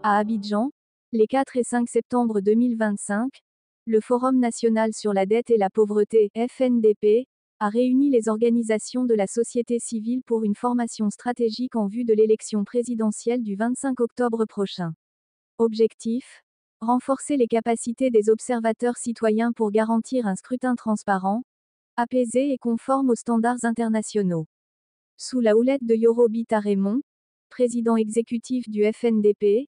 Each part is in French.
À Abidjan, les 4 et 5 septembre 2025, le Forum national sur la dette et la pauvreté, FNDP, a réuni les organisations de la société civile pour une formation stratégique en vue de l'élection présidentielle du 25 octobre prochain. Objectif: renforcer les capacités des observateurs citoyens pour garantir un scrutin transparent, apaisé et conforme aux standards internationaux. Sous la houlette de Yoro Bita Raymond, président exécutif du FNDP,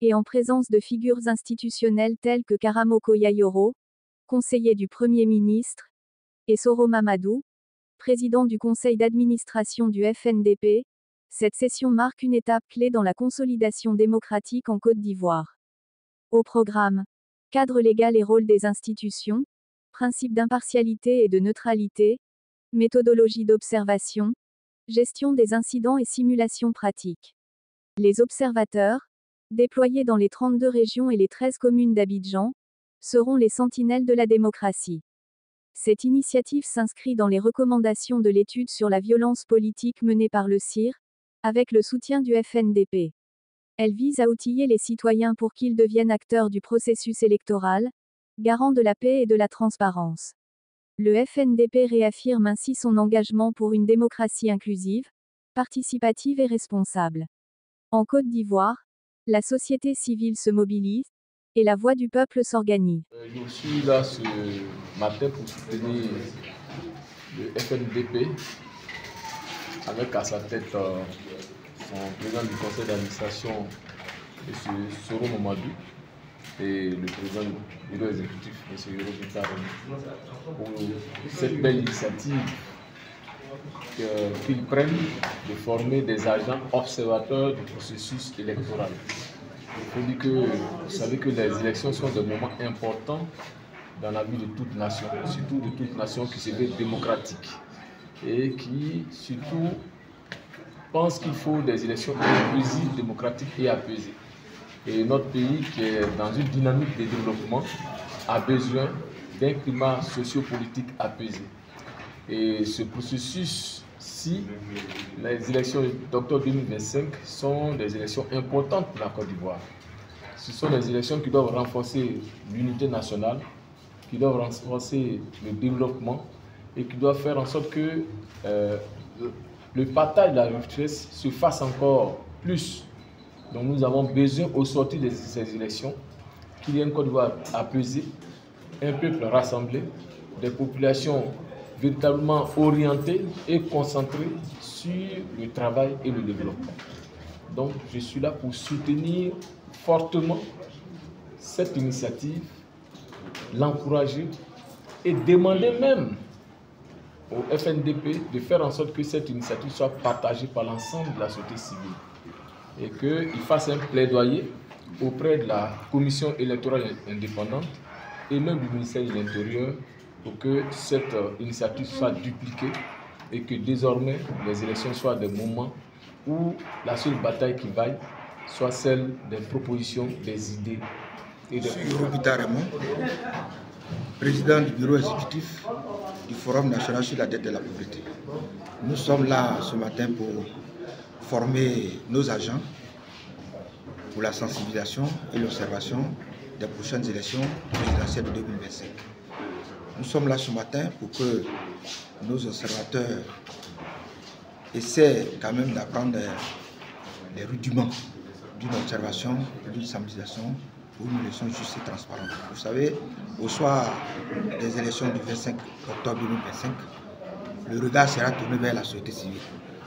et en présence de figures institutionnelles telles que Karamoko Yayoro, conseiller du Premier ministre, et Soro Mamadou, président du conseil d'administration du FNDP, cette session marque une étape clé dans la consolidation démocratique en Côte d'Ivoire. Au programme: cadre légal et rôle des institutions, principes d'impartialité et de neutralité, méthodologie d'observation, gestion des incidents et simulation pratique. Les observateurs, déployés dans les 32 régions et les 13 communes d'Abidjan, seront les sentinelles de la démocratie. Cette initiative s'inscrit dans les recommandations de l'étude sur la violence politique menée par le CIR, avec le soutien du FNDP. Elle vise à outiller les citoyens pour qu'ils deviennent acteurs du processus électoral, garant de la paix et de la transparence. Le FNDP réaffirme ainsi son engagement pour une démocratie inclusive, participative et responsable. En Côte d'Ivoire, la société civile se mobilise, et la voix du peuple s'organise. Je suis là ce matin pour soutenir le FNDP, avec à sa tête son président du conseil d'administration, M. Soro Mamadou, et le président du bureau exécutif, M. Yoro Bita Raymond, pour cette belle initiative qu'ils prennent de former des agents observateurs du processus électoral. Il faut dire que vous savez que les élections sont des moments importants dans la vie de toute nation, surtout de toute nation qui se veut démocratique et qui surtout pense qu'il faut des élections inclusives, démocratiques et apaisées. Et notre pays, qui est dans une dynamique de développement, a besoin d'un climat sociopolitique apaisé. Et ce processus-ci, les élections d'octobre 2025 sont des élections importantes pour la Côte d'Ivoire. Ce sont des élections qui doivent renforcer l'unité nationale, qui doivent renforcer le développement et qui doivent faire en sorte que le partage de la richesse se fasse encore plus. Donc nous avons besoin, au sortir de ces élections, qu'il y ait une Côte d'Ivoire apaisée, un peuple rassemblé, des populations véritablement orientées et concentrées sur le travail et le développement. Donc je suis là pour soutenir fortement cette initiative, l'encourager et demander même au FNDP de faire en sorte que cette initiative soit partagée par l'ensemble de la société civile et qu'il fasse un plaidoyer auprès de la commission électorale indépendante et même du ministère de l'Intérieur pour que cette initiative soit dupliquée et que désormais les élections soient des moments où la seule bataille qui vaille soit celle des propositions, des idées et des... Yoro Bita Raymond, président du bureau exécutif du Forum national sur la dette et la pauvreté. Nous sommes là ce matin pour former nos agents pour la sensibilisation et l'observation des prochaines élections présidentielles de 2025. Nous sommes là ce matin pour que nos observateurs essaient quand même d'apprendre les rudiments d'une observation, d'une sensibilisation pour une élection juste et transparente. Vous savez, au soir des élections du 25 octobre 2025, le regard sera tourné vers la société civile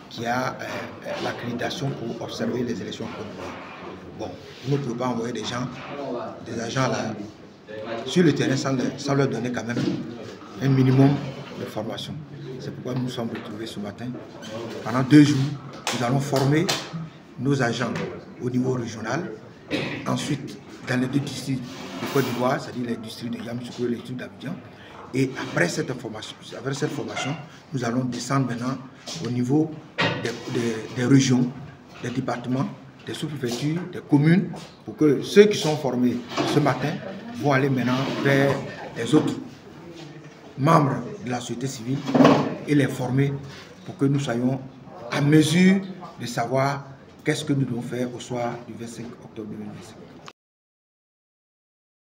qui a l'accréditation pour observer les élections en Côte d'Ivoire. Bon, nous ne pouvons pas envoyer des agents là, sur le terrain sans leur donner quand même un minimum de formation. C'est pourquoi nous nous sommes retrouvés ce matin. Pendant 2 jours, nous allons former nos agents au niveau régional. Ensuite, dans les 2 districts de Côte d'Ivoire, c'est-à-dire les districts de Yamoussoukro et les districts d'Abidjan. Et après cette formation, nous allons descendre maintenant au niveau des régions, des départements, des sous-préfectures, des communes, pour que ceux qui sont formés ce matin vont aller maintenant vers les autres membres de la société civile et les former pour que nous soyons à mesure de savoir qu'est-ce que nous devons faire au soir du 25 octobre 2025.